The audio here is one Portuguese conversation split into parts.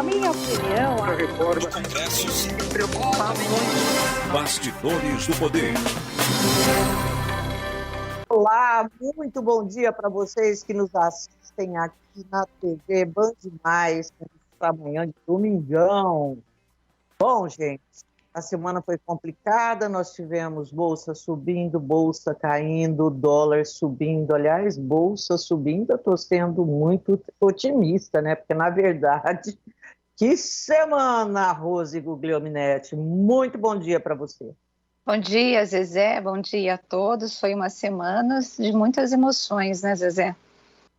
Na minha opinião, a reforma Congressos, preocupar muito. bastidores do poder. Olá, muito bom dia para vocês que nos assistem aqui na TV Band Mais, nesta manhã de domingão. Bom, gente, a semana foi complicada, nós tivemos bolsa subindo, bolsa caindo, dólar subindo. Aliás, bolsa subindo, eu estou sendo muito otimista, né? Porque, na verdade, que semana, Rose Guglielminetti. Muito bom dia para você. Bom dia, Zezé. Bom dia a todos. Foi uma semana de muitas emoções, né, Zezé?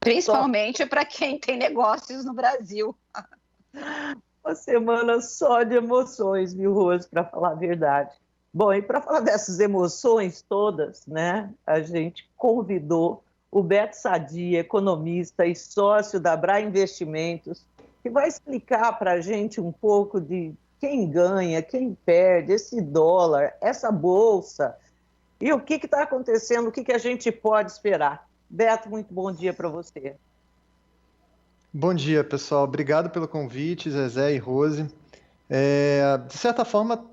Principalmente para quem tem negócios no Brasil. Uma semana só de emoções, viu, Rose, para falar a verdade. Bom, e para falar dessas emoções todas, né, a gente convidou o Beto Sadia, economista e sócio da Bra Investimentos, que vai explicar para a gente um pouco de quem ganha, quem perde, esse dólar, essa bolsa, e o que está acontecendo, o que a gente pode esperar. Beto, muito bom dia para você. Bom dia, pessoal. Obrigado pelo convite, Zezé e Rose. De certa forma,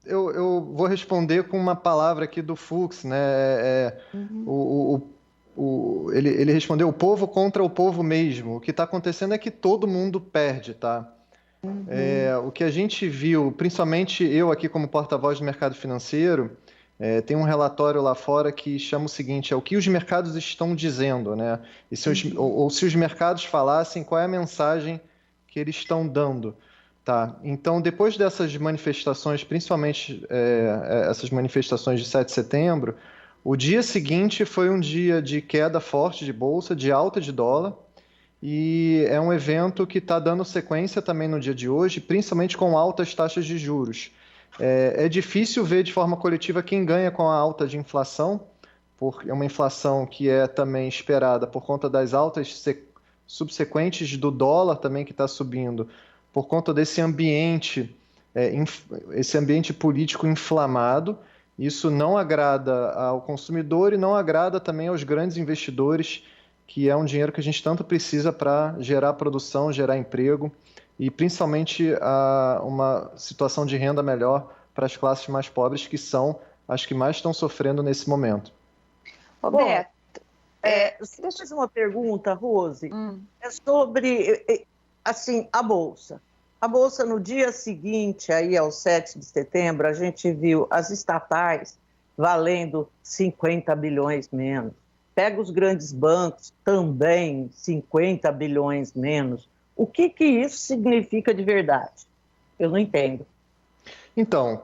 eu vou responder com uma palavra aqui do Fux, né? Ele respondeu o povo contra o povo mesmo. O que está acontecendo é que todo mundo perde, tá? O que a gente viu, principalmente eu aqui como porta-voz do mercado financeiro, tem um relatório lá fora que chama o seguinte, é o que os mercados estão dizendo, né? E ou se os mercados falassem, qual é a mensagem que eles estão dando, tá? Então, depois dessas manifestações, principalmente essas manifestações de 7 de setembro, o dia seguinte foi um dia de queda forte de bolsa, de alta de dólar, e é um evento que está dando sequência também no dia de hoje, principalmente com altas taxas de juros. É difícil ver de forma coletiva quem ganha com a alta de inflação, porque é uma inflação que é também esperada por conta das altas subsequentes do dólar também que está subindo, por conta desse ambiente, esse ambiente político inflamado. Isso não agrada ao consumidor e não agrada também aos grandes investidores, que é um dinheiro que a gente tanto precisa para gerar produção, gerar emprego, e principalmente uma situação de renda melhor para as classes mais pobres, que são as que mais estão sofrendo nesse momento. Roberto, você fez uma pergunta, Rose, é sobre assim, a Bolsa. A Bolsa, no dia seguinte, aí ao 7 de setembro, a gente viu as estatais valendo 50 bilhões menos. Pega os grandes bancos, também 50 bilhões menos. O que isso significa de verdade? Eu não entendo. Então,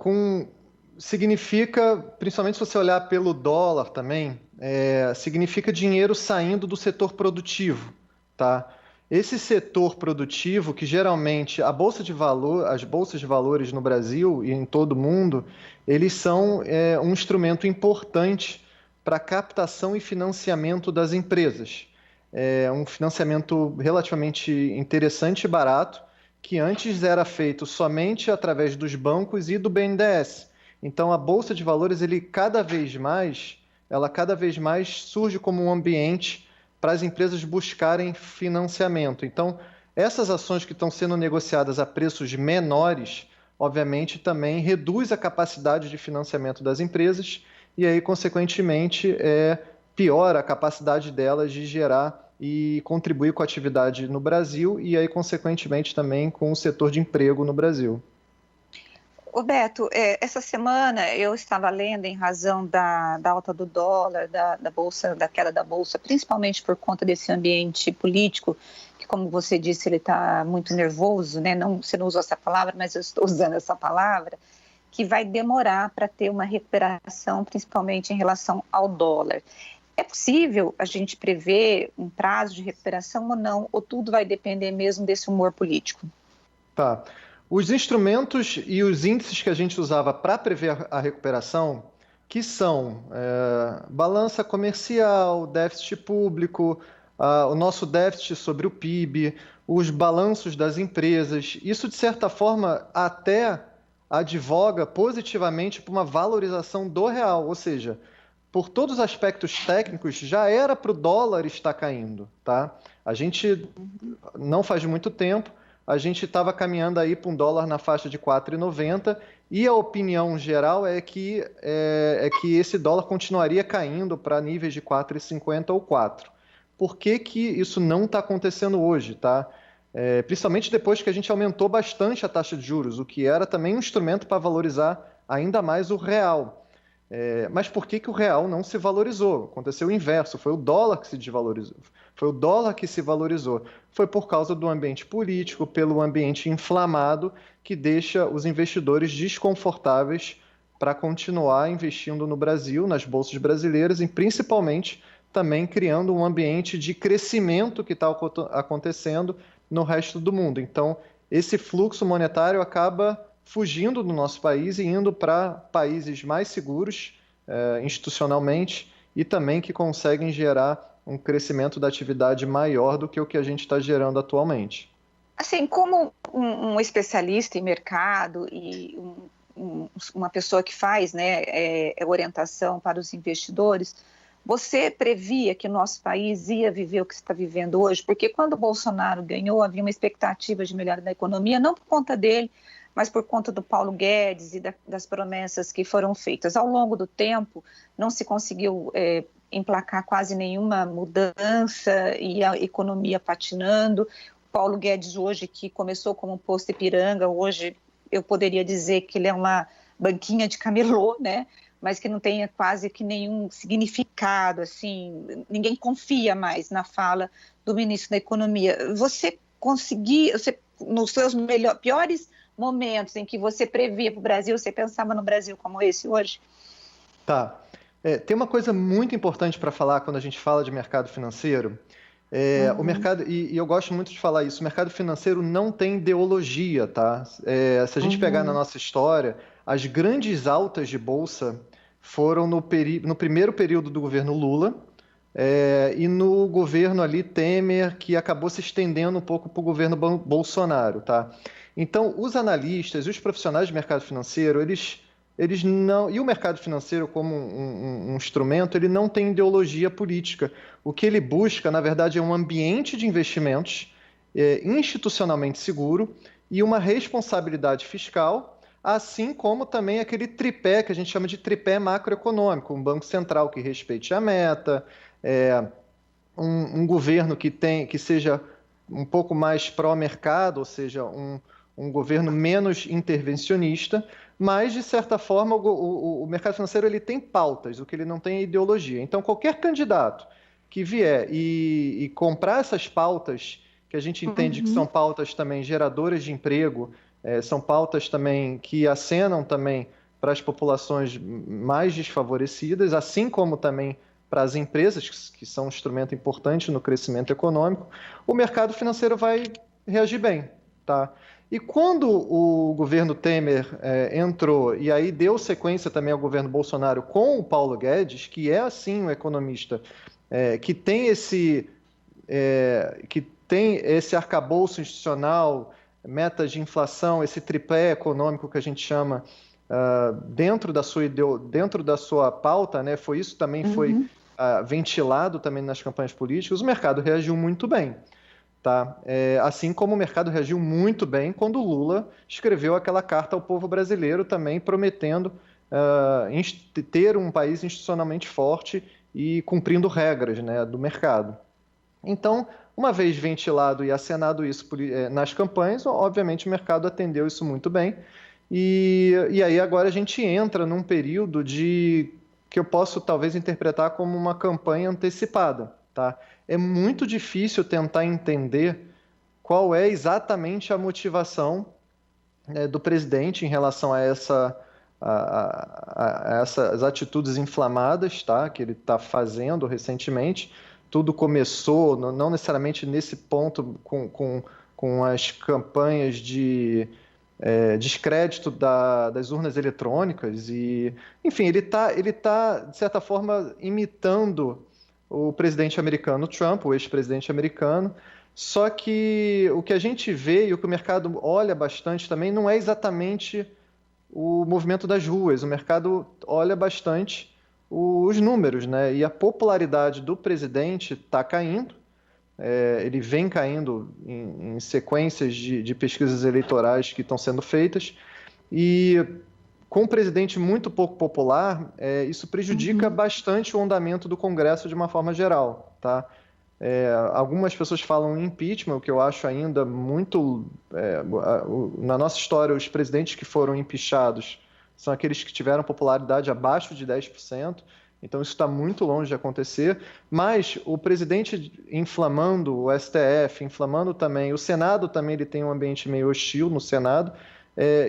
significa, principalmente se você olhar pelo dólar também, significa dinheiro saindo do setor produtivo, tá? Esse setor produtivo, que geralmente as bolsas de valores no Brasil e em todo o mundo, eles são um instrumento importante para a captação e financiamento das empresas. É um financiamento relativamente interessante e barato, que antes era feito somente através dos bancos e do BNDES. Então, a Bolsa de Valores, cada vez mais surge como um ambiente para as empresas buscarem financiamento. Então, essas ações que estão sendo negociadas a preços menores, obviamente, também reduz a capacidade de financiamento das empresas e aí, consequentemente, piora a capacidade delas de gerar e contribuir com a atividade no Brasil e aí, consequentemente, também com o setor de emprego no Brasil. Roberto, essa semana eu estava lendo em razão da alta do dólar, da bolsa, da queda da bolsa, principalmente por conta desse ambiente político, que, como você disse, ele está muito nervoso, né? Você não usou essa palavra, mas eu estou usando essa palavra, que vai demorar para ter uma recuperação, principalmente em relação ao dólar. É possível a gente prever um prazo de recuperação ou não? Ou tudo vai depender mesmo desse humor político? Tá. Os instrumentos e os índices que a gente usava para prever a recuperação, que são balança comercial, déficit público, o nosso déficit sobre o PIB, os balanços das empresas, isso de certa forma até advoga positivamente para uma valorização do real, ou seja, por todos os aspectos técnicos, já era para o dólar estar caindo, tá? A gente, não faz muito tempo, a gente estava caminhando aí para um dólar na faixa de 4,90 e a opinião geral é que esse dólar continuaria caindo para níveis de 4,50 ou 4. Por que que isso não está acontecendo hoje, tá? Principalmente depois que a gente aumentou bastante a taxa de juros, o que era também um instrumento para valorizar ainda mais o real. Mas por que que o real não se valorizou? Aconteceu o inverso, foi o dólar que se desvalorizou. Foi o dólar que se valorizou. Foi por causa do ambiente político, pelo ambiente inflamado, que deixa os investidores desconfortáveis para continuar investindo no Brasil, nas bolsas brasileiras, e principalmente também criando um ambiente de crescimento que está acontecendo no resto do mundo. Então, esse fluxo monetário acaba fugindo do nosso país e indo para países mais seguros institucionalmente e também que conseguem gerar um crescimento da atividade maior do que o que a gente está gerando atualmente. Assim, como um especialista em mercado e uma pessoa que faz, né, orientação para os investidores, você previa que o nosso país ia viver o que está vivendo hoje? Porque quando o Bolsonaro ganhou, havia uma expectativa de melhora da economia, não por conta dele, mas por conta do Paulo Guedes e das promessas que foram feitas. Ao longo do tempo, não se conseguiu emplacar quase nenhuma mudança e a economia patinando. O Paulo Guedes hoje, que começou como um posto Ipiranga, hoje eu poderia dizer que ele é uma banquinha de camelô, né? Mas que não tem quase que nenhum significado, assim, ninguém confia mais na fala do ministro da Economia. Você conseguia, nos seus piores momentos em que você previa para o Brasil, você pensava no Brasil como esse hoje? Tá. Tem uma coisa muito importante para falar quando a gente fala de mercado financeiro. O mercado, e eu gosto muito de falar isso, o mercado financeiro não tem ideologia, tá? Se a gente pegar na nossa história, as grandes altas de bolsa foram no primeiro período do governo Lula e no governo ali Temer, que acabou se estendendo um pouco para o governo Bolsonaro, tá? Então, os analistas, os profissionais de mercado financeiro, eles não... E o mercado financeiro, como um instrumento, ele não tem ideologia política. O que ele busca, na verdade, é um ambiente de investimentos institucionalmente seguro e uma responsabilidade fiscal, assim como também aquele tripé que a gente chama de tripé macroeconômico, um banco central que respeite a meta, um governo que seja um pouco mais pró-mercado, ou seja, um governo menos intervencionista, mas, de certa forma, o mercado financeiro ele tem pautas, o que ele não tem é ideologia. Então, qualquer candidato que vier e comprar essas pautas, que a gente entende que são pautas também geradoras de emprego, são pautas também que acenam também para as populações mais desfavorecidas, assim como também para as empresas, que são um instrumento importante no crescimento econômico, o mercado financeiro vai reagir bem, tá? E quando o governo Temer entrou, e aí deu sequência também ao governo Bolsonaro com o Paulo Guedes, que é, assim, um economista que tem esse arcabouço institucional, metas de inflação, esse tripé econômico que a gente chama dentro da sua pauta, né? Isso também foi ventilado também nas campanhas políticas, o mercado reagiu muito bem. Tá? Assim como o mercado reagiu muito bem quando o Lula escreveu aquela carta ao povo brasileiro também prometendo ter um país institucionalmente forte e cumprindo regras, né, do mercado. Então, uma vez ventilado e acenado isso nas campanhas, obviamente o mercado atendeu isso muito bem e aí agora a gente entra num período que eu posso talvez interpretar como uma campanha antecipada, tá? É muito difícil tentar entender qual é exatamente a motivação do presidente em relação a essas atitudes inflamadas, tá, que ele está fazendo recentemente. Tudo começou, não necessariamente nesse ponto, com as campanhas de descrédito das urnas eletrônicas. E, enfim, ele tá, de certa forma, imitando o presidente americano Trump, o ex-presidente americano, só que o que a gente vê e o que o mercado olha bastante também não é exatamente o movimento das ruas, o mercado olha bastante os números, né? E a popularidade do presidente está caindo, ele vem caindo em sequências de pesquisas eleitorais que estão sendo feitas, e com um presidente muito pouco popular, isso prejudica bastante o andamento do Congresso de uma forma geral, tá? Algumas pessoas falam em impeachment, o que eu acho ainda muito... na nossa história, os presidentes que foram impeachados são aqueles que tiveram popularidade abaixo de 10%, então isso está muito longe de acontecer, mas o presidente inflamando o STF, inflamando também, o Senado também ele tem um ambiente meio hostil no Senado,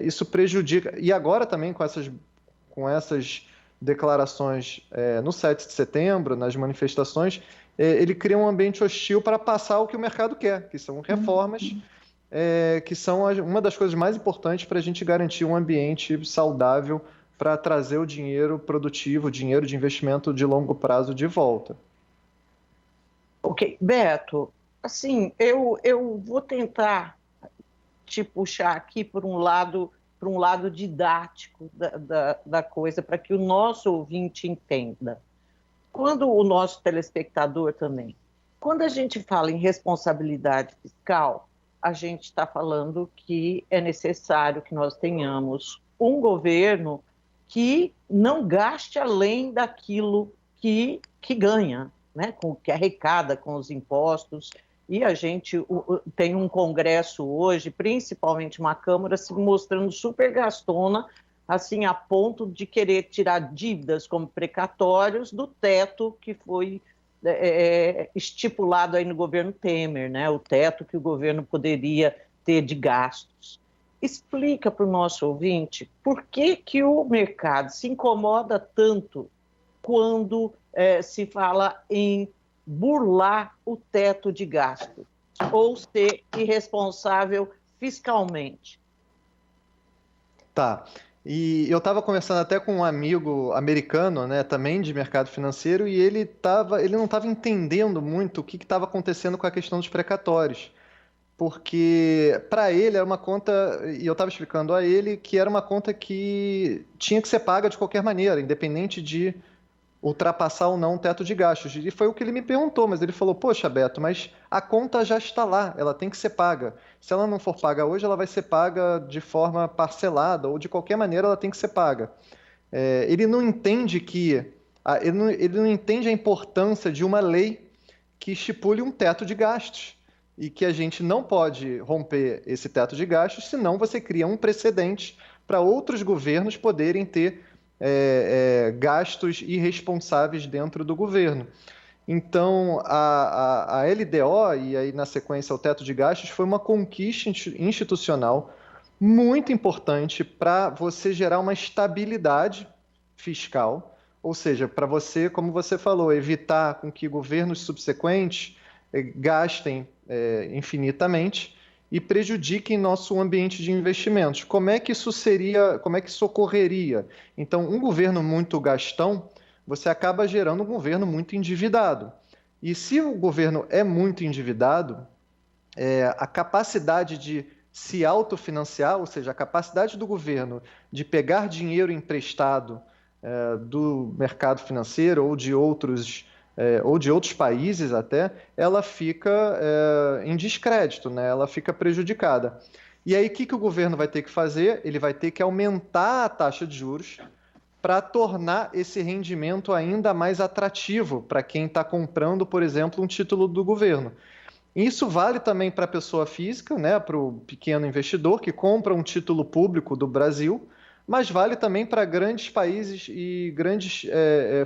isso prejudica, e agora também com essas declarações no 7 de setembro, nas manifestações, ele cria um ambiente hostil para passar o que o mercado quer, que são reformas, que são uma das coisas mais importantes para a gente garantir um ambiente saudável para trazer o dinheiro produtivo, o dinheiro de investimento de longo prazo de volta. Ok, Beto, assim, eu vou tentar te puxar aqui por um lado didático da coisa, para que o nosso ouvinte entenda. Quando o nosso telespectador também, quando a gente fala em responsabilidade fiscal, a gente está falando que é necessário que nós tenhamos um governo que não gaste além daquilo que ganha, né? Que arrecada com os impostos. E a gente tem um Congresso hoje, principalmente uma Câmara, se mostrando super gastona, assim, a ponto de querer tirar dívidas como precatórios do teto que foi estipulado aí no governo Temer, né? O teto que o governo poderia ter de gastos. Explica para o nosso ouvinte por que o mercado se incomoda tanto quando se fala em burlar o teto de gasto ou ser irresponsável fiscalmente. Tá. E eu estava conversando até com um amigo americano, né, também de mercado financeiro, e ele não estava entendendo muito o que estava acontecendo com a questão dos precatórios. Porque para ele era uma conta, e eu estava explicando a ele que era uma conta que tinha que ser paga de qualquer maneira, independente de ultrapassar ou não o teto de gastos. E foi o que ele me perguntou, mas ele falou, poxa, Beto, mas a conta já está lá, ela tem que ser paga. Se ela não for paga hoje, ela vai ser paga de forma parcelada, ou de qualquer maneira ela tem que ser paga. Ele não entende ele não entende a importância de uma lei que estipule um teto de gastos, e que a gente não pode romper esse teto de gastos, senão você cria um precedente para outros governos poderem ter gastos irresponsáveis dentro do governo. Então, a LDO, e aí na sequência o teto de gastos, foi uma conquista institucional muito importante para você gerar uma estabilidade fiscal, ou seja, para você, como você falou, evitar com que governos subsequentes gastem infinitamente e prejudiquem nosso ambiente de investimentos. Como é que isso ocorreria? Então, um governo muito gastão, você acaba gerando um governo muito endividado. E se o governo é muito endividado, a capacidade de se autofinanciar, ou seja, a capacidade do governo de pegar dinheiro emprestado do mercado financeiro ou de outros países até, ela fica em descrédito, né? Ela fica prejudicada. E aí o que o governo vai ter que fazer? Ele vai ter que aumentar a taxa de juros para tornar esse rendimento ainda mais atrativo para quem está comprando, por exemplo, um título do governo. Isso vale também para a pessoa física, né? Para o pequeno investidor que compra um título público do Brasil, mas vale também para grandes países e grandes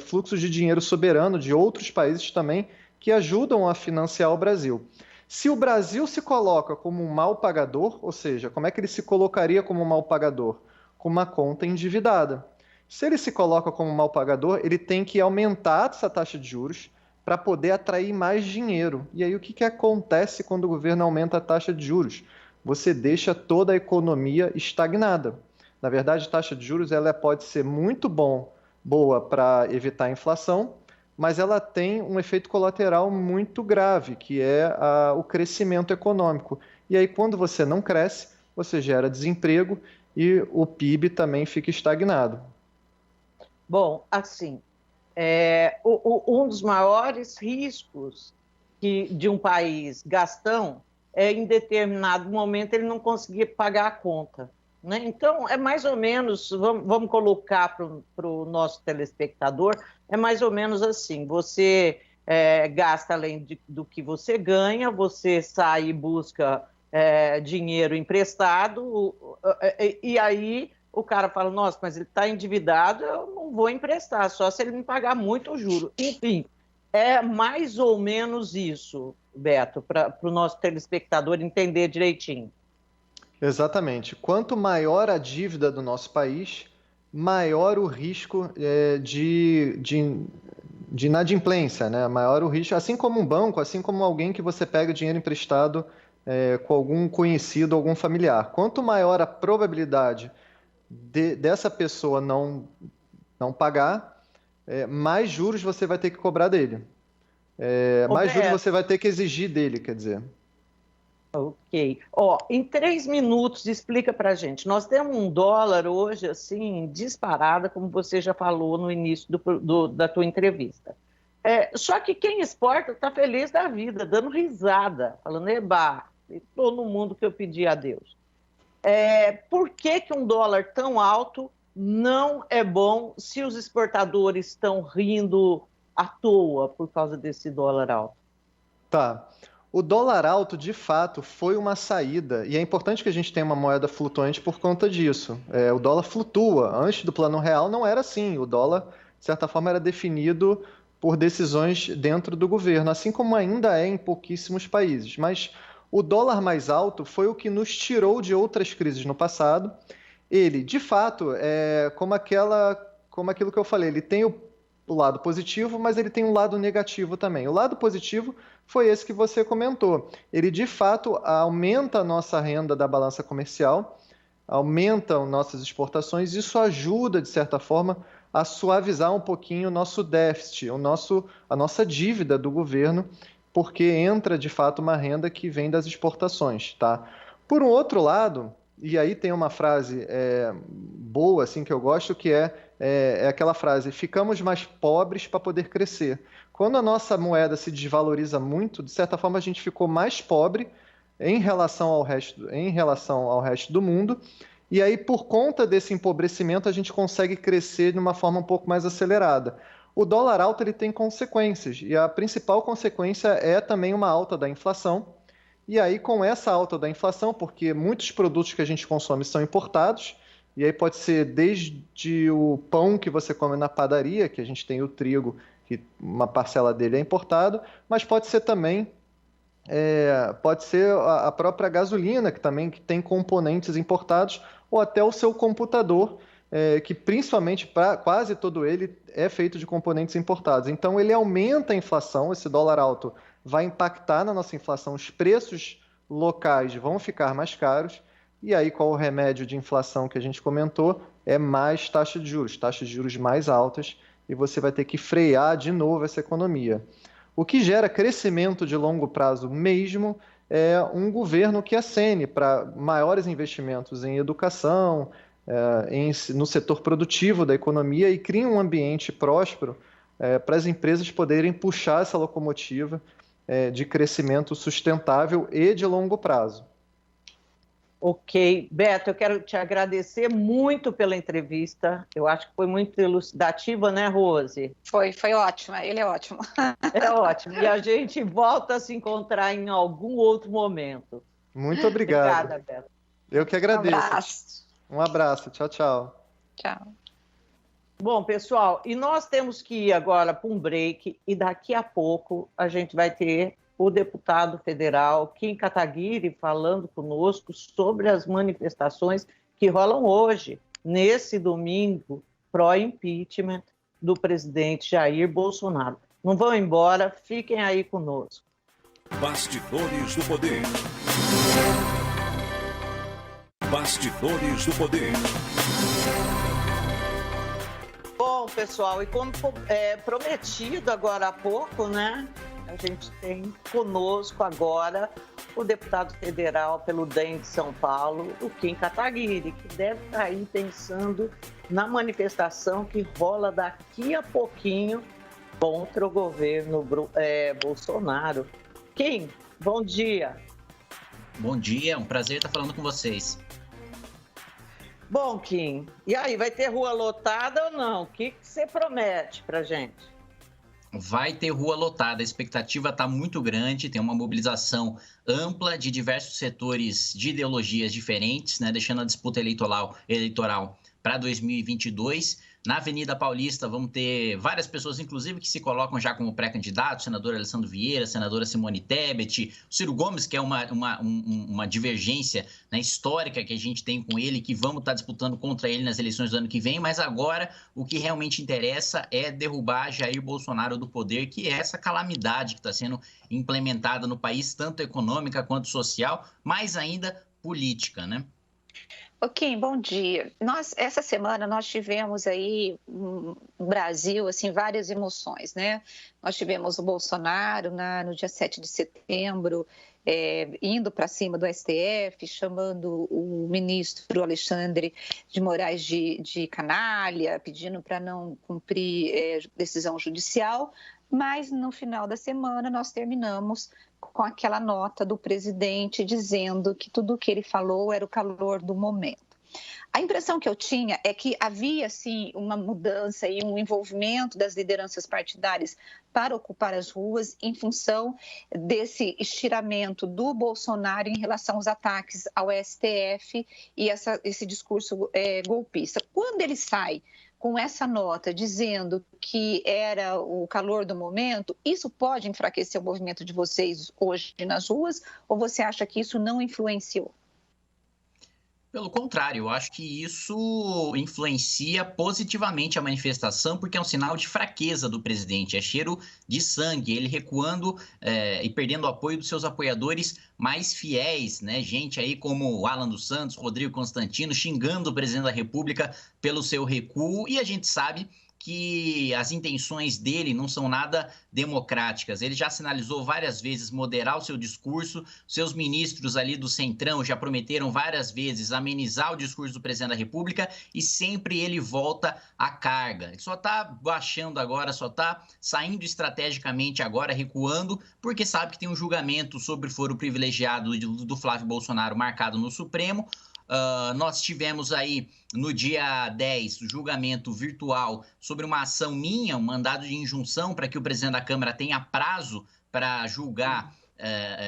fluxos de dinheiro soberano de outros países também que ajudam a financiar o Brasil. Se o Brasil se coloca como um mal pagador, ou seja, como é que ele se colocaria como um mal pagador? Com uma conta endividada. Se ele se coloca como um mal pagador, ele tem que aumentar essa taxa de juros para poder atrair mais dinheiro. E aí o que acontece quando o governo aumenta a taxa de juros? Você deixa toda a economia estagnada. Na verdade, a taxa de juros ela pode ser muito boa para evitar a inflação, mas ela tem um efeito colateral muito grave, que é o crescimento econômico. E aí, quando você não cresce, você gera desemprego e o PIB também fica estagnado. Bom, assim, um dos maiores riscos de um país gastão, em determinado momento ele não conseguia pagar a conta, né? Então, é mais ou menos, vamos colocar para o nosso telespectador, é mais ou menos assim, você gasta além do que você ganha, você sai e busca dinheiro emprestado, e aí o cara fala, nossa, mas ele está endividado, eu não vou emprestar, só se ele me pagar muito juro. Enfim, é mais ou menos isso, Beto, para o nosso telespectador entender direitinho. Exatamente. Quanto maior a dívida do nosso país, maior o risco de inadimplência, né? Maior o risco, assim como um banco, assim como alguém que você pega dinheiro emprestado com algum conhecido, algum familiar. Quanto maior a probabilidade dessa pessoa não pagar, mais juros você vai ter que cobrar dele. Mais juros você vai ter que exigir dele, quer dizer. Ok. Em 3 minutos, explica pra gente. Nós temos um dólar hoje, assim, disparada, como você já falou no início da tua entrevista. Só que quem exporta está feliz da vida, dando risada, falando, eba, estou no mundo que eu pedi a Deus. Por que um dólar tão alto não é bom se os exportadores estão rindo à toa por causa desse dólar alto? Tá. O dólar alto, de fato, foi uma saída, e é importante que a gente tenha uma moeda flutuante por conta disso. O dólar flutua. Antes do Plano Real não era assim. O dólar, de certa forma, era definido por decisões dentro do governo, assim como ainda é em pouquíssimos países. Mas o dólar mais alto foi o que nos tirou de outras crises no passado. Ele, de fato, como aquilo que eu falei, ele tem o lado positivo, mas ele tem um lado negativo também. O lado positivo foi esse que você comentou. Ele, de fato, aumenta a nossa renda da balança comercial, aumenta nossas exportações, isso ajuda, de certa forma, a suavizar um pouquinho o nosso déficit, a nossa dívida do governo, porque entra, de fato, uma renda que vem das exportações, tá? Por um outro lado, e aí tem uma frase boa, assim, que eu gosto, que é aquela frase, ficamos mais pobres para poder crescer. Quando a nossa moeda se desvaloriza muito, de certa forma a gente ficou mais pobre em relação ao resto do mundo, e aí por conta desse empobrecimento a gente consegue crescer de uma forma um pouco mais acelerada. O dólar alto ele tem consequências, e a principal consequência é também uma alta da inflação. E aí, com essa alta da inflação, porque muitos produtos que a gente consome são importados, e aí pode ser desde o pão que você come na padaria, que a gente tem o trigo, que uma parcela dele é importado, mas pode ser também a própria gasolina, que também tem componentes importados, ou até o seu computador, que principalmente quase todo ele é feito de componentes importados. Então ele aumenta a inflação, esse dólar alto vai impactar na nossa inflação, os preços locais vão ficar mais caros, e aí qual o remédio de inflação que a gente comentou? É mais taxa de juros mais altas, e você vai ter que frear de novo essa economia. O que gera crescimento de longo prazo mesmo é um governo que acene para maiores investimentos em educação, no setor produtivo da economia e crie um ambiente próspero para as empresas poderem puxar essa locomotiva de crescimento sustentável e de longo prazo. Ok. Beto, eu quero te agradecer muito pela entrevista. Eu acho que foi muito elucidativa, né, Rose? Foi ótima, ele é ótimo. É ótimo. E a gente volta a se encontrar em algum outro momento. Muito obrigado. Obrigada, Beto. Eu que agradeço. Um abraço. Um abraço. Tchau, tchau. Tchau. Bom, pessoal, e nós temos que ir agora para um break e daqui a pouco a gente vai ter o deputado federal Kim Kataguiri falando conosco sobre as manifestações que rolam hoje, nesse domingo, pró-impeachment do presidente Jair Bolsonaro. Não vão embora, fiquem aí conosco. Bastidores do Poder. Bastidores do Poder. Bom, pessoal, e como prometido agora há pouco, né? A gente tem conosco agora o deputado federal pelo DEM de São Paulo, o Kim Kataguiri, que deve estar aí pensando na manifestação que rola daqui a pouquinho contra o governo Bolsonaro. Kim, bom dia. Bom dia, um prazer estar falando com vocês. Bom, Kim, e aí, vai ter rua lotada ou não? O que você promete pra gente? Vai ter rua lotada, a expectativa está muito grande, tem uma mobilização ampla de diversos setores de ideologias diferentes, né, deixando a disputa eleitoral para 2022. Na Avenida Paulista vamos ter várias pessoas, inclusive, que se colocam já como pré-candidatos, senador Alessandro Vieira, senadora Simone Tebet, o Ciro Gomes, que é uma divergência, né, histórica que a gente tem com ele, que vamos estar disputando contra ele nas eleições do ano que vem, mas agora o que realmente interessa é derrubar Jair Bolsonaro do poder, que é essa calamidade que está sendo implementada no país, tanto econômica quanto social, mais ainda política, né? Ok, bom dia. Essa semana nós tivemos aí no Brasil assim, várias emoções, né? Nós tivemos o Bolsonaro no dia 7 de setembro, indo para cima do STF, chamando o ministro Alexandre de Moraes de canalha, pedindo para não cumprir decisão judicial, mas no final da semana nós terminamos com aquela nota do presidente dizendo que tudo o que ele falou era o calor do momento. A impressão que eu tinha é que havia, sim, uma mudança e um envolvimento das lideranças partidárias para ocupar as ruas em função desse estiramento do Bolsonaro em relação aos ataques ao STF e esse discurso golpista. Quando ele sai com essa nota dizendo que era o calor do momento, isso pode enfraquecer o movimento de vocês hoje nas ruas ou você acha que isso não influenciou? Pelo contrário, eu acho que isso influencia positivamente a manifestação, porque é um sinal de fraqueza do presidente, é cheiro de sangue, ele recuando e perdendo o apoio dos seus apoiadores mais fiéis, né? Gente aí como o Alan dos Santos, Rodrigo Constantino, xingando o presidente da República pelo seu recuo, e a gente sabe que as intenções dele não são nada democráticas. Ele já sinalizou várias vezes moderar o seu discurso, seus ministros ali do Centrão já prometeram várias vezes amenizar o discurso do presidente da República e sempre ele volta à carga. Ele só está baixando agora, só está saindo estrategicamente agora, recuando, porque sabe que tem um julgamento sobre foro privilegiado do Flávio Bolsonaro marcado no Supremo. Nós tivemos aí no dia 10 o julgamento virtual sobre uma ação minha, um mandado de injunção para que o presidente da Câmara tenha prazo para julgar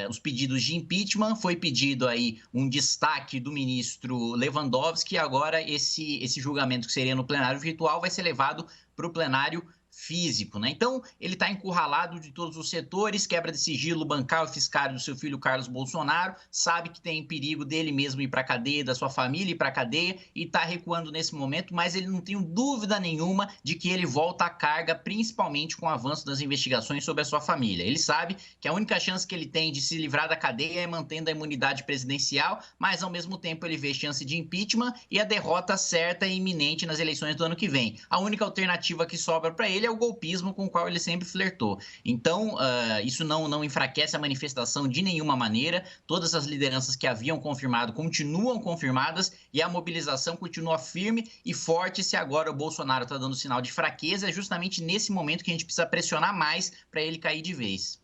os pedidos de impeachment. Foi pedido aí um destaque do ministro Lewandowski e agora esse julgamento que seria no plenário virtual vai ser levado para o plenário físico, né? Então, ele está encurralado de todos os setores, quebra de sigilo bancário e fiscal do seu filho Carlos Bolsonaro, sabe que tem perigo dele mesmo ir para a cadeia, da sua família ir para a cadeia e está recuando nesse momento, mas ele não tem dúvida nenhuma de que ele volta à carga, principalmente com o avanço das investigações sobre a sua família. Ele sabe que a única chance que ele tem de se livrar da cadeia é mantendo a imunidade presidencial, mas ao mesmo tempo ele vê chance de impeachment e a derrota certa e iminente nas eleições do ano que vem. A única alternativa que sobra para ele é o golpismo com o qual ele sempre flertou. Então, isso não enfraquece a manifestação de nenhuma maneira. Todas as lideranças que haviam confirmado continuam confirmadas e a mobilização continua firme e forte. Se agora o Bolsonaro está dando sinal de fraqueza, é justamente nesse momento que a gente precisa pressionar mais para ele cair de vez.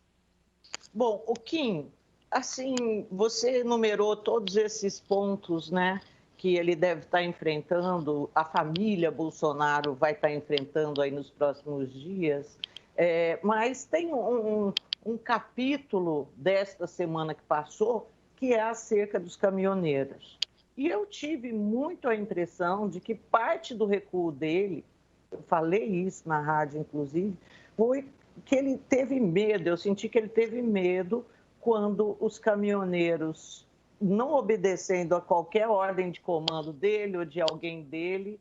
Bom, o Kim, assim, você enumerou todos esses pontos, né, que ele deve estar enfrentando, a família Bolsonaro vai estar enfrentando aí nos próximos dias, mas tem um capítulo desta semana que passou que é acerca dos caminhoneiros. E eu tive muito a impressão de que parte do recuo dele, eu falei isso na rádio inclusive, foi que ele teve medo, eu senti que ele teve medo quando os caminhoneiros, não obedecendo a qualquer ordem de comando dele ou de alguém dele,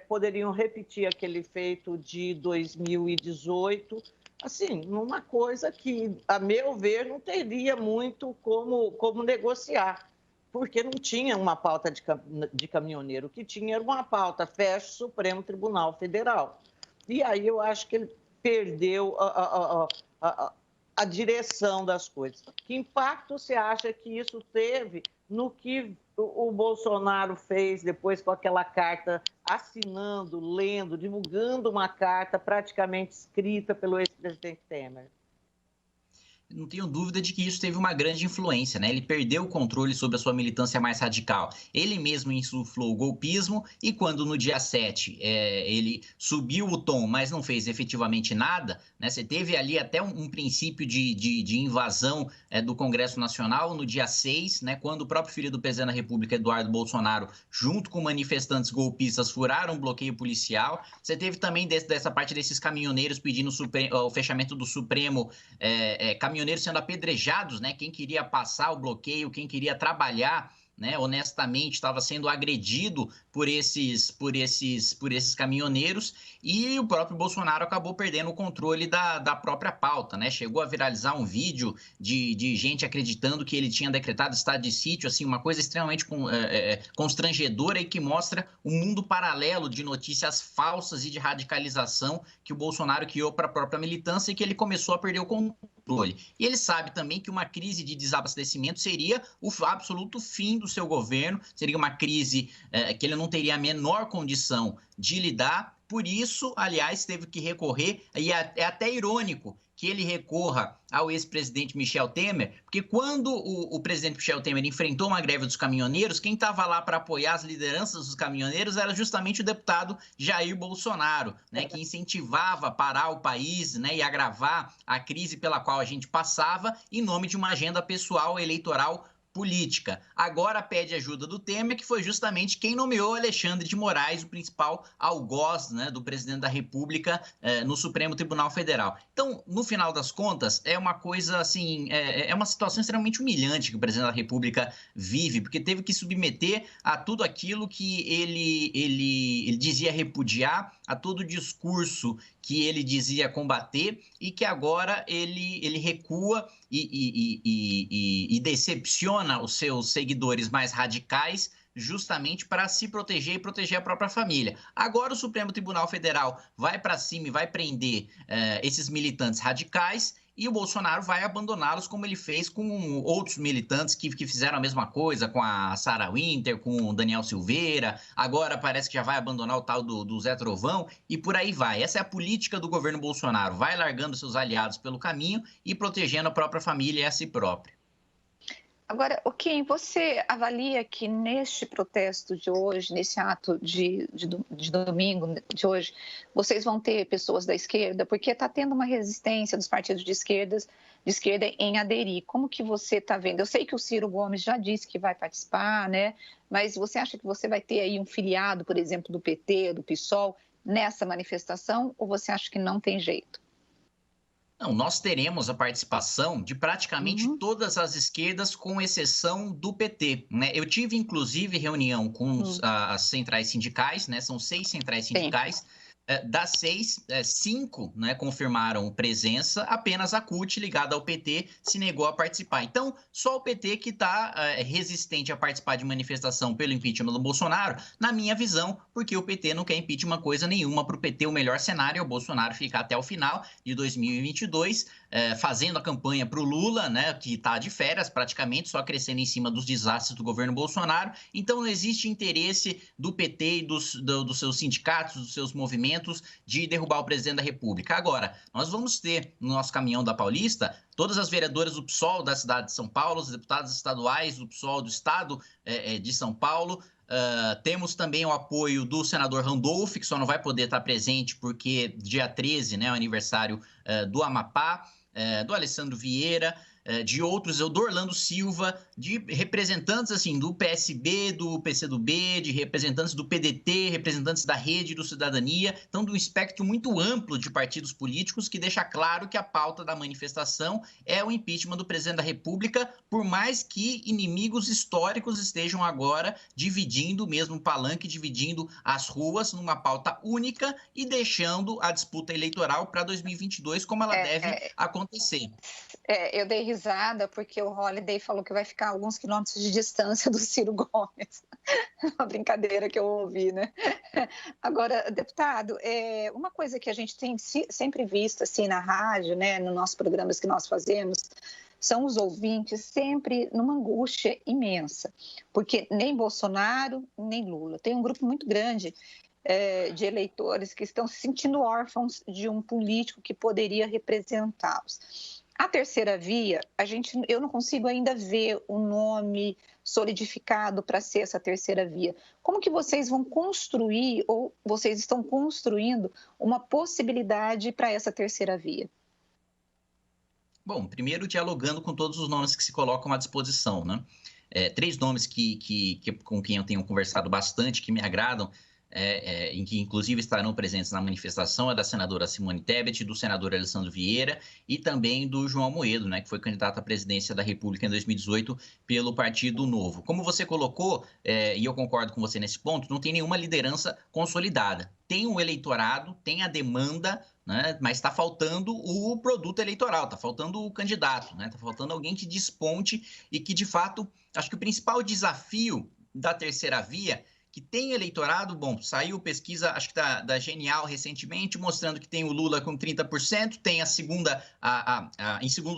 poderiam repetir aquele feito de 2018, assim, numa coisa que, a meu ver, não teria muito como negociar, porque não tinha uma pauta de caminhoneiro, o que tinha era uma pauta, fecha o Supremo Tribunal Federal. E aí eu acho que ele perdeu a direção das coisas. Que impacto você acha que isso teve no que o Bolsonaro fez depois com aquela carta, assinando, lendo, divulgando uma carta praticamente escrita pelo ex-presidente Temer? não tenho dúvida de que isso teve uma grande influência, né? Ele perdeu o controle sobre a sua militância mais radical. Ele mesmo insuflou o golpismo e quando no dia 7 ele subiu o tom, mas não fez efetivamente nada, né? Você teve ali até um princípio de invasão do Congresso Nacional no dia 6, né? Quando o próprio filho do presidente da República, Eduardo Bolsonaro, junto com manifestantes golpistas, furaram um bloqueio policial. Você teve também dessa parte desses caminhoneiros pedindo o fechamento do Supremo, caminhoneiros sendo apedrejados, né? Quem queria passar o bloqueio, quem queria trabalhar, né, honestamente, estava sendo agredido por esses caminhoneiros e o próprio Bolsonaro acabou perdendo o controle da própria pauta, né? Chegou a viralizar um vídeo de gente acreditando que ele tinha decretado estado de sítio, assim, uma coisa extremamente constrangedora e que mostra um mundo paralelo de notícias falsas e de radicalização que o Bolsonaro criou para a própria militância e que ele começou a perder o controle. E ele sabe também que uma crise de desabastecimento seria o absoluto fim do seu governo, seria uma crise que ele não teria a menor condição de lidar. Por isso, aliás, teve que recorrer, e é até irônico que ele recorra ao ex-presidente Michel Temer, porque quando o presidente Michel Temer enfrentou uma greve dos caminhoneiros, quem estava lá para apoiar as lideranças dos caminhoneiros era justamente o deputado Jair Bolsonaro, né, que incentivava parar o país, né, e agravar a crise pela qual a gente passava em nome de uma agenda pessoal eleitoral política. Agora pede ajuda do Temer, que foi justamente quem nomeou Alexandre de Moraes, o principal algoz, né, do presidente da República no Supremo Tribunal Federal. Então, no final das contas, é uma coisa assim, é uma situação extremamente humilhante que o presidente da República vive, porque teve que submeter a tudo aquilo que ele dizia repudiar, a todo o discurso que ele dizia combater e que agora ele recua e decepciona os seus seguidores mais radicais justamente para se proteger e proteger a própria família. Agora o Supremo Tribunal Federal vai para cima e vai prender esses militantes radicais e o Bolsonaro vai abandoná-los como ele fez com outros militantes que fizeram a mesma coisa, com a Sarah Winter, com o Daniel Silveira, agora parece que já vai abandonar o tal do Zé Trovão e por aí vai. Essa é a política do governo Bolsonaro, vai largando seus aliados pelo caminho e protegendo a própria família e a si próprio. Agora, Kim, você avalia que neste protesto de hoje, nesse ato de domingo de hoje, vocês vão ter pessoas da esquerda? Porque está tendo uma resistência dos partidos de esquerda em aderir. Como que você está vendo? Eu sei que o Ciro Gomes já disse que vai participar, né? Mas você acha que você vai ter aí um filiado, por exemplo, do PT, do PSOL, nessa manifestação? Ou você acha que não tem jeito? Não, nós teremos a participação de praticamente todas as esquerdas, com exceção do PT, né? Eu tive, inclusive, reunião com as centrais sindicais, né? São 6 centrais sindicais. Das 6, 5, né, confirmaram presença, apenas a CUT, ligada ao PT, se negou a participar. Então, só o PT que está resistente a participar de manifestação pelo impeachment do Bolsonaro, na minha visão, porque o PT não quer impeachment coisa nenhuma. Para o PT, o melhor cenário é o Bolsonaro ficar até o final de 2022, fazendo a campanha para o Lula, né, que está de férias praticamente, só crescendo em cima dos desastres do governo Bolsonaro. Então, não existe interesse do PT e dos seus sindicatos, dos seus movimentos, de derrubar o presidente da República. Agora, nós vamos ter no nosso caminhão da Paulista todas as vereadoras do PSOL da cidade de São Paulo, os deputados estaduais do PSOL do estado de São Paulo. Temos também o apoio do senador Randolph, que só não vai poder estar presente porque dia 13, né, é o aniversário do Amapá, do Alessandro Vieira, de outros, do Orlando Silva, de representantes assim do PSB, do PCdoB, de representantes do PDT, representantes da Rede do Cidadania, então de um espectro muito amplo de partidos políticos que deixa claro que a pauta da manifestação é o impeachment do presidente da República, por mais que inimigos históricos estejam agora dividindo o mesmo palanque, dividindo as ruas numa pauta única e deixando a disputa eleitoral para 2022 como ela deve acontecer. Eu dei risada porque o Holliday falou que vai ficar a alguns quilômetros de distância do Ciro Gomes. Uma brincadeira que eu ouvi, né? Agora, deputado, uma coisa que a gente tem sempre visto assim na rádio, né, nos nossos programas que nós fazemos, são os ouvintes sempre numa angústia imensa, porque nem Bolsonaro, nem Lula. Tem um grupo muito grande de eleitores que estão se sentindo órfãos de um político que poderia representá-los. A terceira via, eu não consigo ainda ver o nome solidificado para ser essa terceira via. Como que vocês vão construir, ou vocês estão construindo, uma possibilidade para essa terceira via? Bom, primeiro dialogando com todos os nomes que se colocam à disposição, né? 3 nomes com quem eu tenho conversado bastante, que me agradam, em que inclusive estarão presentes na manifestação, é da senadora Simone Tebet, do senador Alessandro Vieira e também do João Amoedo, né, que foi candidato à presidência da República em 2018 pelo Partido Novo. Como você colocou, e eu concordo com você nesse ponto, não tem nenhuma liderança consolidada. Tem um eleitorado, tem a demanda, né, mas está faltando o produto eleitoral, está faltando o candidato, né, está faltando alguém que desponte e que, de fato, acho que o principal desafio da terceira via que tem eleitorado, bom, saiu pesquisa, acho que da Genial recentemente, mostrando que tem o Lula com 30%, tem em segundo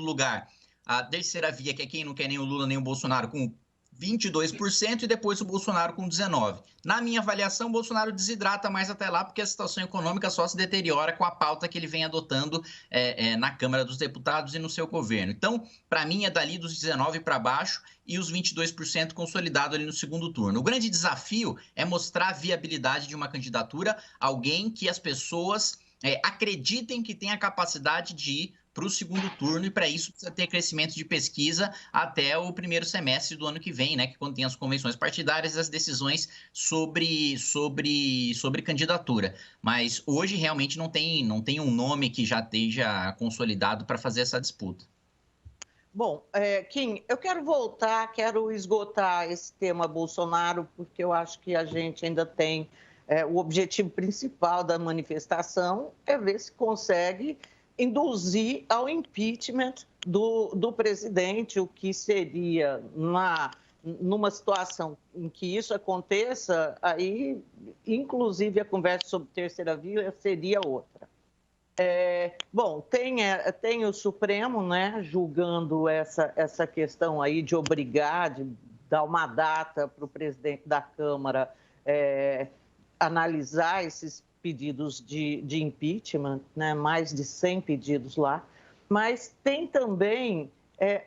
lugar, a terceira via, que é quem não quer nem o Lula nem o Bolsonaro, com 22%, e depois o Bolsonaro com 19%. Na minha avaliação, o Bolsonaro desidrata mais até lá, porque a situação econômica só se deteriora com a pauta que ele vem adotando na Câmara dos Deputados e no seu governo. Então, para mim, é dali dos 19% para baixo e os 22% consolidado ali no segundo turno. O grande desafio é mostrar a viabilidade de uma candidatura, alguém que as pessoas acreditem que tem a capacidade de ir para o segundo turno, e para isso precisa ter crescimento de pesquisa até o primeiro semestre do ano que vem, né, que contém as convenções partidárias e as decisões sobre candidatura. Mas hoje realmente não tem um nome que já esteja consolidado para fazer essa disputa. Bom, Kim, eu quero esgotar esse tema Bolsonaro, porque eu acho que a gente ainda tem o objetivo principal da manifestação é ver se consegue induzir ao impeachment do presidente, o que seria, numa situação em que isso aconteça, aí, inclusive, a conversa sobre terceira via seria outra. Bom, tem o Supremo, né, julgando essa questão aí de obrigar, de dar uma data para o presidente da Câmara analisar esses pedidos de impeachment, né? Mais de 100 pedidos lá, mas tem também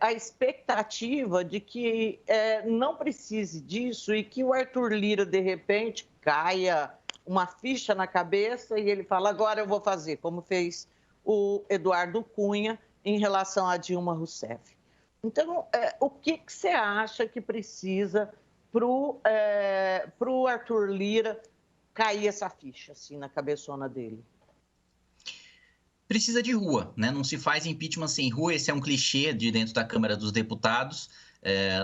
a expectativa de que não precise disso e que o Arthur Lira, de repente, caia uma ficha na cabeça e ele fala, agora eu vou fazer, como fez o Eduardo Cunha em relação a Dilma Rousseff. Então, o que você acha que precisa para o Arthur Lira cair essa ficha, assim, na cabeçona dele? Precisa de rua, né? Não se faz impeachment sem rua, esse é um clichê de dentro da Câmara dos Deputados.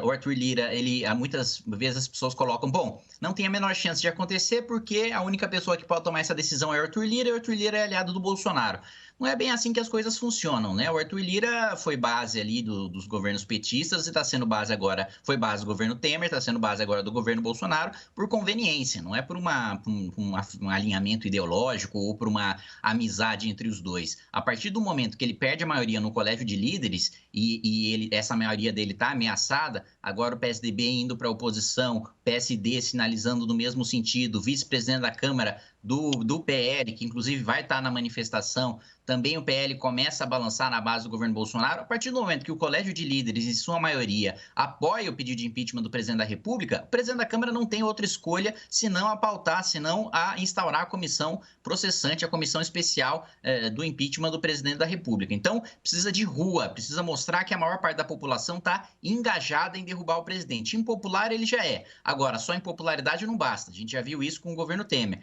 O Arthur Lira, muitas vezes as pessoas colocam, bom, não tem a menor chance de acontecer porque a única pessoa que pode tomar essa decisão é o Arthur Lira, e o Arthur Lira é aliado do Bolsonaro. Não é bem assim que as coisas funcionam, né? O Arthur Lira foi base ali dos governos petistas e está sendo base agora, foi base do governo Temer, está sendo base agora do governo Bolsonaro por conveniência, não é por um alinhamento ideológico ou por uma amizade entre os dois. A partir do momento que ele perde a maioria no colégio de líderes e essa maioria dele está ameaçada, agora o PSDB indo para a oposição, PSD sinalizando no mesmo sentido, vice-presidente da Câmara do PL, que inclusive vai estar na manifestação, também o PL começa a balançar na base do governo Bolsonaro. A partir do momento que o colégio de líderes, em sua maioria, apoia o pedido de impeachment do presidente da República, o presidente da Câmara não tem outra escolha senão a pautar, senão a instaurar a comissão processante, a comissão especial do impeachment do presidente da República. Então, precisa de rua, precisa mostrar que a maior parte da população está engajada em derrubar o presidente. Impopular ele já é. Agora, só impopularidade não basta. A gente já viu isso com o governo Temer.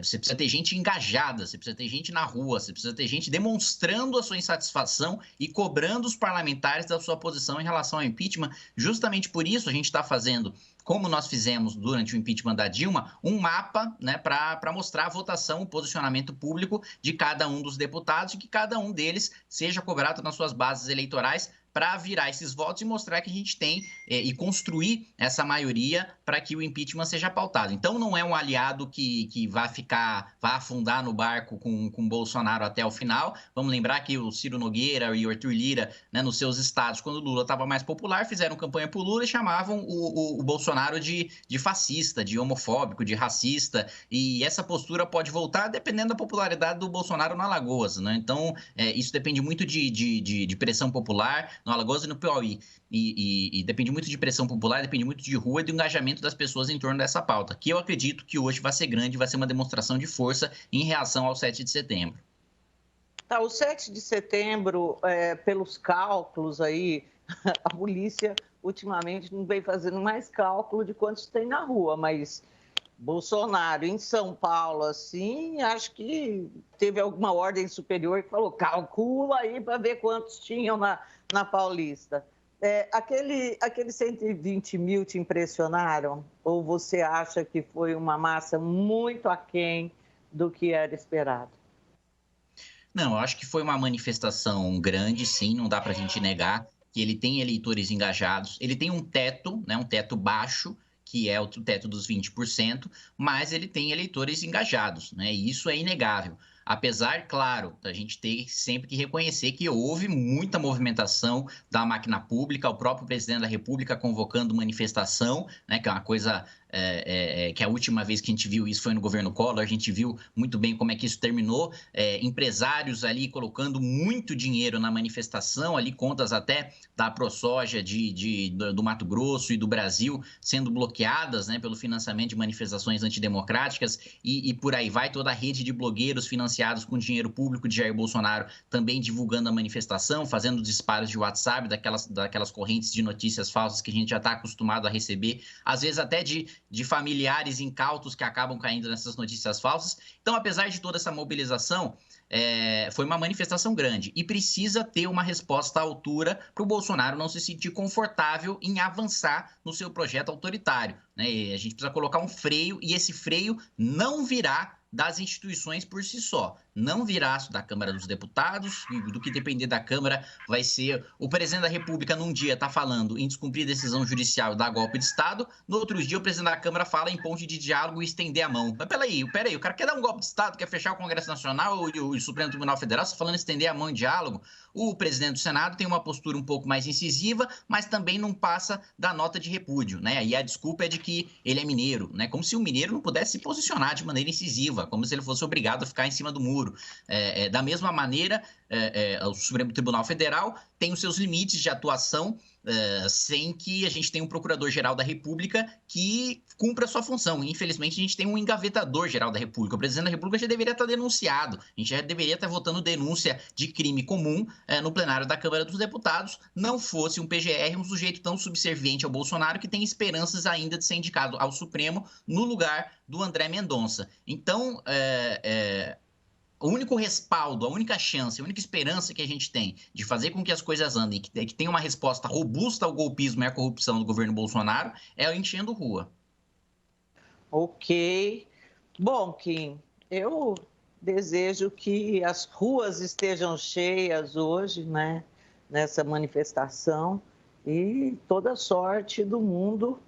Você precisa ter gente engajada, você precisa ter gente na rua, você precisa ter gente demonstrando a sua insatisfação e cobrando os parlamentares da sua posição em relação ao impeachment. Justamente por isso a gente está fazendo, como nós fizemos durante o impeachment da Dilma, um mapa, né, para mostrar a votação, o posicionamento público de cada um dos deputados e que cada um deles seja cobrado nas suas bases eleitorais para virar esses votos e mostrar que a gente tem e construir essa maioria para que o impeachment seja pautado. Então, não é um aliado que vai afundar no barco com Bolsonaro até o final. Vamos lembrar que o Ciro Nogueira e o Arthur Lira, né, nos seus estados, quando o Lula estava mais popular, fizeram campanha para o Lula e chamavam o Bolsonaro de fascista, de homofóbico, de racista. E essa postura pode voltar dependendo da popularidade do Bolsonaro no Alagoas, né? Então, isso depende muito de pressão popular no Alagoas e no Piauí. E depende muito de pressão popular, depende muito de rua e do engajamento das pessoas em torno dessa pauta, que eu acredito que hoje vai ser grande, vai ser uma demonstração de força em reação ao 7 de setembro. Tá, o 7 de setembro, pelos cálculos aí, a polícia ultimamente não vem fazendo mais cálculo de quantos tem na rua, mas Bolsonaro em São Paulo, assim, acho que teve alguma ordem superior que falou, calcula aí para ver quantos tinham na Paulista. Aqueles 120 mil te impressionaram? Ou você acha que foi uma massa muito aquém do que era esperado? Não, eu acho que foi uma manifestação grande, sim, não dá para a gente negar que ele tem eleitores engajados, ele tem um teto, né, um teto baixo, que é o teto dos 20%, mas ele tem eleitores engajados, né? E isso é inegável. Apesar, claro, da gente ter sempre que reconhecer que houve muita movimentação da máquina pública, o próprio presidente da República convocando manifestação, né, que é uma coisa que a última vez que a gente viu isso foi no governo Collor, a gente viu muito bem como é que isso terminou, empresários ali colocando muito dinheiro na manifestação, ali contas até da ProSoja do Mato Grosso e do Brasil sendo bloqueadas, né, pelo financiamento de manifestações antidemocráticas e por aí vai toda a rede de blogueiros financiados com dinheiro público de Jair Bolsonaro também divulgando a manifestação, fazendo disparos de WhatsApp daquelas correntes de notícias falsas que a gente já está acostumado a receber, às vezes até de familiares incautos que acabam caindo nessas notícias falsas. Então, apesar de toda essa mobilização, foi uma manifestação grande e precisa ter uma resposta à altura para o Bolsonaro não se sentir confortável em avançar no seu projeto autoritário, né? E a gente precisa colocar um freio e esse freio não virá das instituições por si só. Não virá da Câmara dos Deputados, e do que depender da Câmara vai ser o presidente da República num dia está falando em descumprir decisão judicial e dar golpe de Estado, no outro dia o presidente da Câmara fala em ponte de diálogo e estender a mão. Mas peraí, o cara quer dar um golpe de Estado, quer fechar o Congresso Nacional e o Supremo Tribunal Federal, você está falando em estender a mão em diálogo? O presidente do Senado tem uma postura um pouco mais incisiva, mas também não passa da nota de repúdio, né? E a desculpa é de que ele é mineiro, né? Como se o mineiro não pudesse se posicionar de maneira incisiva, como se ele fosse obrigado a ficar em cima do muro. Da mesma maneira, o Supremo Tribunal Federal tem os seus limites de atuação sem que a gente tenha um Procurador-Geral da República que cumpra a sua função. Infelizmente, a gente tem um Engavetador-Geral da República. O presidente da República já deveria estar denunciado. A gente já deveria estar votando denúncia de crime comum no plenário da Câmara dos Deputados, não fosse um PGR, um sujeito tão subserviente ao Bolsonaro que tem esperanças ainda de ser indicado ao Supremo no lugar do André Mendonça. Então, o único respaldo, a única chance, a única esperança que a gente tem de fazer com que as coisas andem, que tenha uma resposta robusta ao golpismo e à corrupção do governo Bolsonaro, é enchendo rua. Ok. Bom, Kim, eu desejo que as ruas estejam cheias hoje, né, nessa manifestação, e toda sorte do mundo.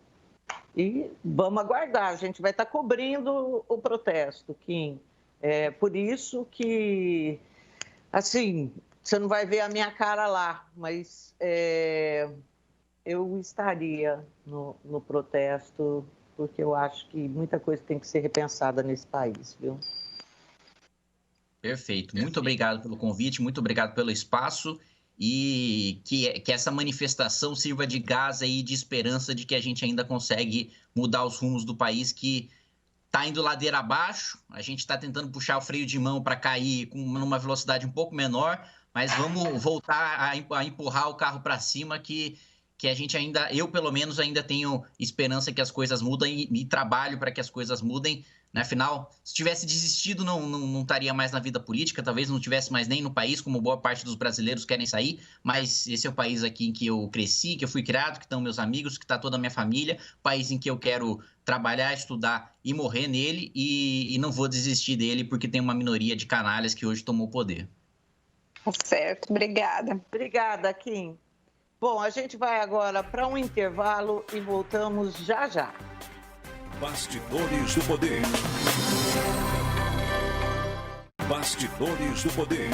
E vamos aguardar, a gente vai estar cobrindo o protesto, Kim. Por isso que, assim, você não vai ver a minha cara lá, mas eu estaria no protesto, porque eu acho que muita coisa tem que ser repensada nesse país, viu? Perfeito. Muito obrigado pelo convite, muito obrigado pelo espaço e que essa manifestação sirva de gás aí, de esperança de que a gente ainda consegue mudar os rumos do país que está indo ladeira abaixo. A gente está tentando puxar o freio de mão para cair numa velocidade um pouco menor, mas vamos voltar a empurrar o carro para cima que a gente ainda, eu pelo menos ainda tenho esperança que as coisas mudem e trabalho para que as coisas mudem. Afinal, se tivesse desistido, não estaria mais na vida política, talvez não tivesse mais nem no país, como boa parte dos brasileiros querem sair, mas esse é o país aqui em que eu cresci, que eu fui criado, que estão meus amigos, que está toda a minha família, país em que eu quero trabalhar, estudar e morrer nele, e não vou desistir dele porque tem uma minoria de canalhas que hoje tomou o poder. Certo, obrigada. Obrigada, Kim. Bom, a gente vai agora para um intervalo e voltamos já já. Bastidores do Poder. Bastidores do Poder.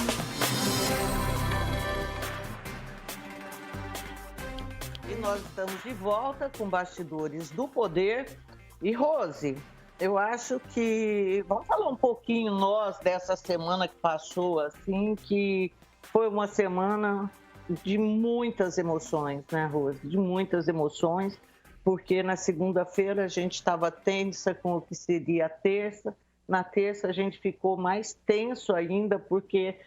E nós estamos de volta com Bastidores do Poder. E Rose, eu acho que vamos falar um pouquinho nós dessa semana que passou, assim, que foi uma semana de muitas emoções, né, Rose? De muitas emoções, porque na segunda-feira a gente estava tensa com o que seria a terça. Na terça a gente ficou mais tenso ainda, porque,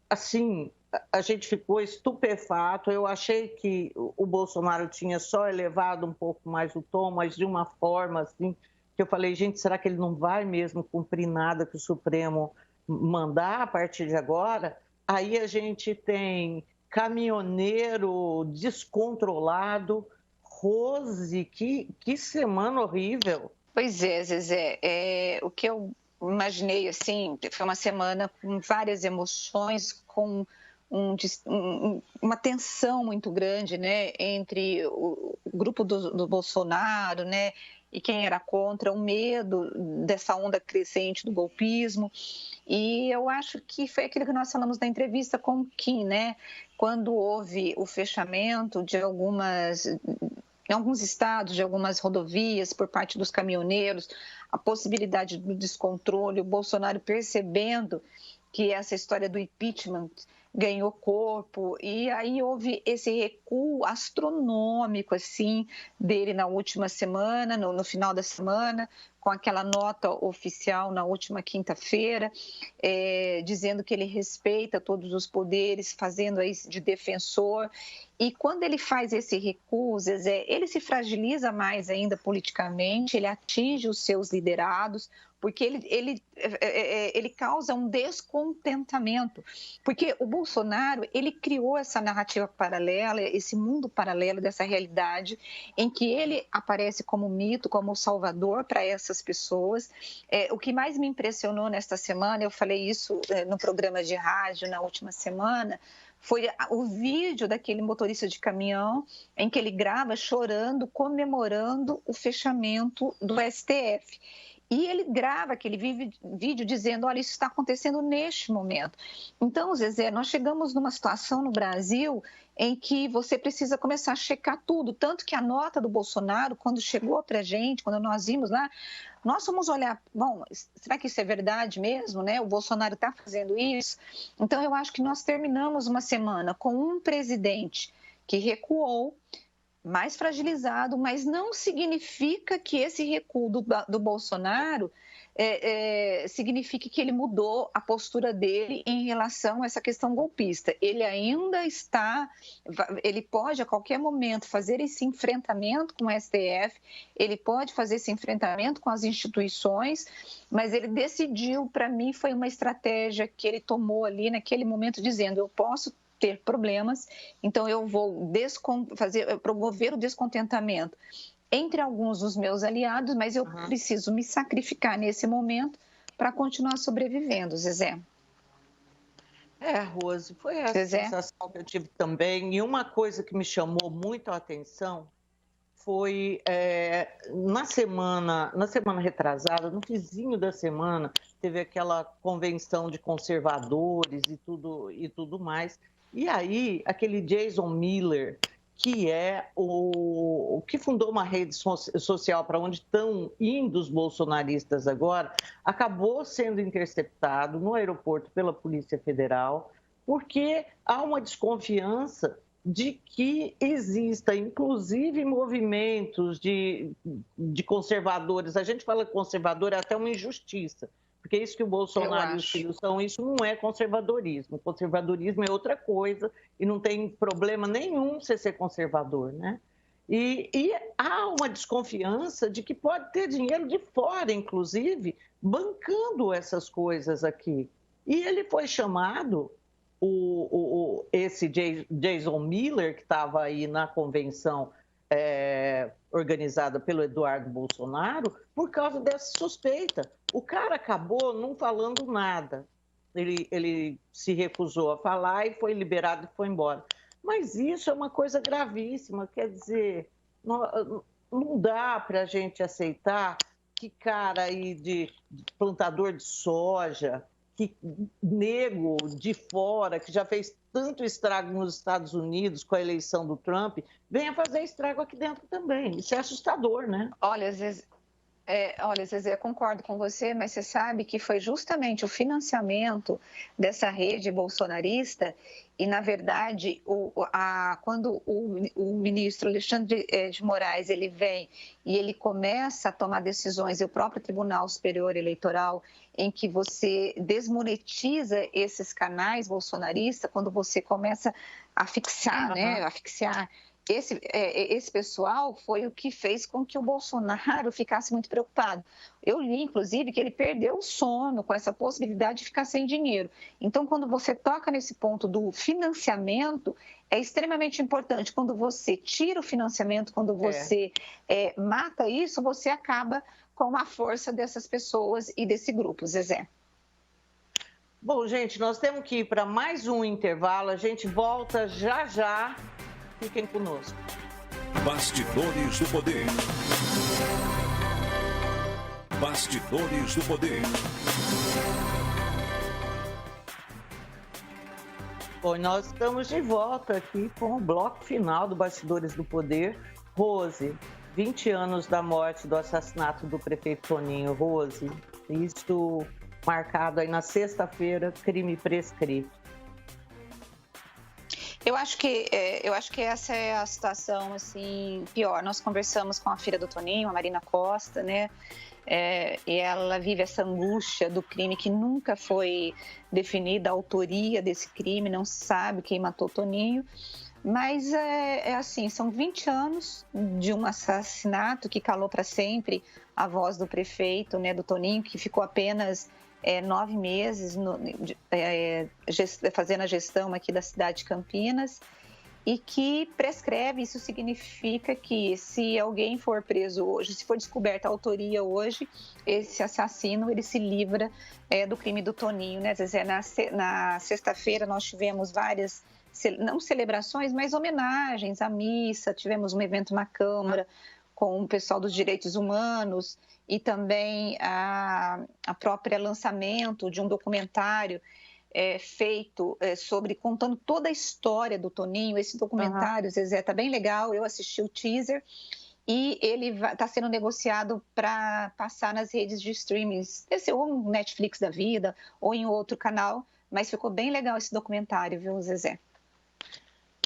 assim, a gente ficou estupefato. Eu achei que o Bolsonaro tinha só elevado um pouco mais o tom, mas de uma forma, assim, que eu falei, gente, será que ele não vai mesmo cumprir nada que o Supremo mandar a partir de agora? Aí a gente tem caminhoneiro descontrolado. Rose, que semana horrível. Pois é, Zezé, o que eu imaginei, assim, foi uma semana com várias emoções, com uma tensão muito grande, né, entre o grupo do Bolsonaro, né, e quem era contra, o medo dessa onda crescente do golpismo. E eu acho que foi aquilo que nós falamos na entrevista com o Kim, né, quando houve o fechamento de em alguns estados, de algumas rodovias, por parte dos caminhoneiros, a possibilidade do descontrole, o Bolsonaro percebendo que essa história do impeachment ganhou corpo, e aí houve esse recuo astronômico, assim, dele na última semana, no final da semana, com aquela nota oficial na última quinta-feira, dizendo que ele respeita todos os poderes, fazendo aí de defensor. E quando ele faz esse recuo, Zezé, ele se fragiliza mais ainda politicamente, ele atinge os seus liderados, porque ele causa um descontentamento. Porque o Bolsonaro, ele criou essa narrativa paralela, esse mundo paralelo dessa realidade, em que ele aparece como mito, como salvador para essas pessoas. O que mais me impressionou nesta semana, eu falei isso no programa de rádio na última semana, foi o vídeo daquele motorista de caminhão em que ele grava chorando, comemorando o fechamento do STF. E ele grava aquele vídeo dizendo, olha, isso está acontecendo neste momento. Então, Zezé, nós chegamos numa situação no Brasil em que você precisa começar a checar tudo. Tanto que a nota do Bolsonaro, quando chegou para a gente, quando nós vimos lá, nós fomos olhar, bom, será que isso é verdade mesmo, né? O Bolsonaro está fazendo isso? Então, eu acho que nós terminamos uma semana com um presidente que recuou, mais fragilizado, mas não significa que esse recuo do Bolsonaro signifique que ele mudou a postura dele em relação a essa questão golpista. Ele ainda ele pode a qualquer momento fazer esse enfrentamento com o STF, ele pode fazer esse enfrentamento com as instituições, mas ele decidiu, para mim, foi uma estratégia que ele tomou ali naquele momento, dizendo, eu posso ter problemas, então eu vou promover o descontentamento entre alguns dos meus aliados, mas eu preciso me sacrificar nesse momento para continuar sobrevivendo, Zezé. Rose, foi essa sensação que eu tive também, e uma coisa que me chamou muito a atenção foi na semana retrasada, no fizinho da semana, teve aquela convenção de conservadores e tudo mais. E aí, aquele Jason Miller, que é o que fundou uma rede social para onde estão indo os bolsonaristas agora, acabou sendo interceptado no aeroporto pela Polícia Federal, porque há uma desconfiança de que exista, inclusive, movimentos de conservadores. A gente fala conservador, é até uma injustiça. Porque isso que o Bolsonaro e os filhos são, isso não é conservadorismo. Conservadorismo é outra coisa e não tem problema nenhum você ser conservador, né? E há uma desconfiança de que pode ter dinheiro de fora, inclusive, bancando essas coisas aqui. E ele foi chamado, esse Jason Miller, que estava aí na convenção organizada pelo Eduardo Bolsonaro, por causa dessa suspeita. O cara acabou não falando nada. Ele se recusou a falar e foi liberado e foi embora. Mas isso é uma coisa gravíssima, quer dizer, não dá para a gente aceitar que cara aí de plantador de soja, que nego de fora, que já fez tanto estrago nos Estados Unidos com a eleição do Trump, venha fazer estrago aqui dentro também. Isso é assustador, né? Olha, Zezé, concordo com você, mas você sabe que foi justamente o financiamento dessa rede bolsonarista e, na verdade, quando o ministro Alexandre de Moraes ele vem e ele começa a tomar decisões, e o próprio Tribunal Superior Eleitoral, em que você desmonetiza esses canais bolsonaristas, quando você começa a fixar, né, esse pessoal foi o que fez com que o Bolsonaro ficasse muito preocupado. Eu li, inclusive, que ele perdeu o sono com essa possibilidade de ficar sem dinheiro. Então, quando você toca nesse ponto do financiamento, é extremamente importante. Quando você tira o financiamento, quando você mata isso, você acaba com a força dessas pessoas e desse grupo, Zezé. Bom, gente, nós temos que ir para mais um intervalo. A gente volta já já. Fiquem conosco. Bastidores do Poder. Bastidores do Poder. Bom, nós estamos de volta aqui com o bloco final do Bastidores do Poder. Rose, 20 anos da morte, do assassinato do prefeito Toninho. Rose, isso marcado aí na sexta-feira, crime prescrito. Eu acho que essa é a situação assim, pior. Nós conversamos com a filha do Toninho, a Marina Costa, né? E ela vive essa angústia do crime que nunca foi definida a autoria desse crime, não se sabe quem matou o Toninho. Mas assim, são 20 anos de um assassinato que calou para sempre a voz do prefeito, né, do Toninho, que ficou apenas 9 meses fazendo a gestão aqui da cidade de Campinas e que prescreve. Isso significa que se alguém for preso hoje, se for descoberta a autoria hoje, esse assassino ele se livra do crime do Toninho, né, Zezé? Na sexta-feira nós tivemos várias, não celebrações, mas homenagens à missa, tivemos um evento na Câmara com o pessoal dos direitos humanos e também a própria lançamento de um documentário feito contando toda a história do Toninho. Esse documentário, Zezé, está bem legal, eu assisti o teaser e ele está sendo negociado para passar nas redes de streaming, ou no Netflix da vida ou em outro canal, mas ficou bem legal esse documentário, viu, Zezé?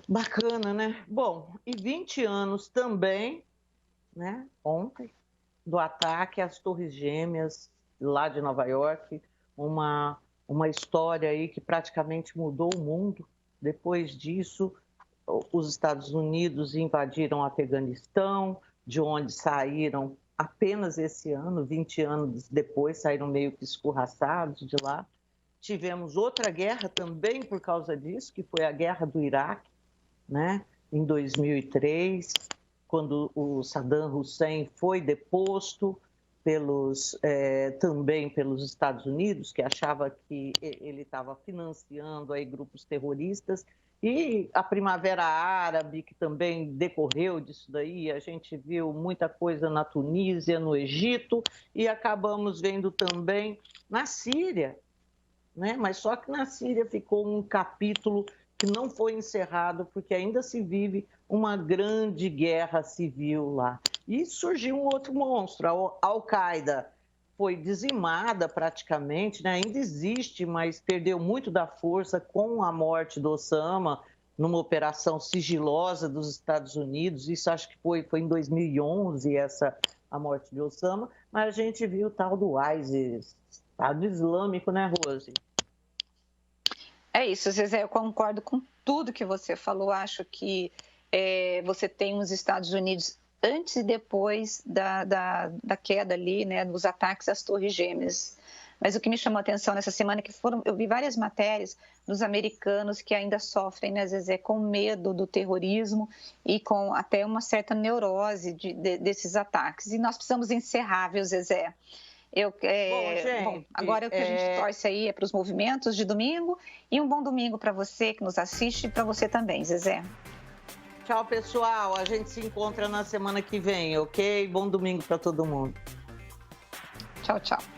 Bacana, né? Bom, e 20 anos também, né, ontem, do ataque às Torres Gêmeas lá de Nova York, uma história aí que praticamente mudou o mundo. Depois disso, os Estados Unidos invadiram o Afeganistão, de onde saíram apenas esse ano, 20 anos depois, saíram meio que escorraçados de lá. Tivemos outra guerra também por causa disso, que foi a Guerra do Iraque, né, em 2003, quando o Saddam Hussein foi deposto também pelos Estados Unidos, que achava que ele estava financiando aí grupos terroristas, e a Primavera Árabe, que também decorreu disso daí. A gente viu muita coisa na Tunísia, no Egito, e acabamos vendo também na Síria, né? Mas só que na Síria ficou um capítulo que não foi encerrado, porque ainda se vive uma grande guerra civil lá. E surgiu um outro monstro, a Al-Qaeda foi dizimada praticamente, né? Ainda existe, mas perdeu muito da força com a morte do Osama, numa operação sigilosa dos Estados Unidos. Isso acho que foi em 2011, a morte de Osama, mas a gente viu o tal do ISIS, Estado Islâmico, né, Rose? É isso, Zezé, eu concordo com tudo que você falou. Acho que você tem os Estados Unidos antes e depois da queda ali, né, dos ataques às Torres Gêmeas. Mas o que me chamou a atenção nessa semana é que eu vi várias matérias dos americanos que ainda sofrem, né, Zezé, com medo do terrorismo e com até uma certa neurose desses ataques. E nós precisamos encerrar, viu, Zezé? Agora o que a gente torce aí é para os movimentos de domingo, e um bom domingo para você que nos assiste e para você também, Zezé. Tchau, pessoal. A gente se encontra na semana que vem, ok? Bom domingo para todo mundo. Tchau, tchau.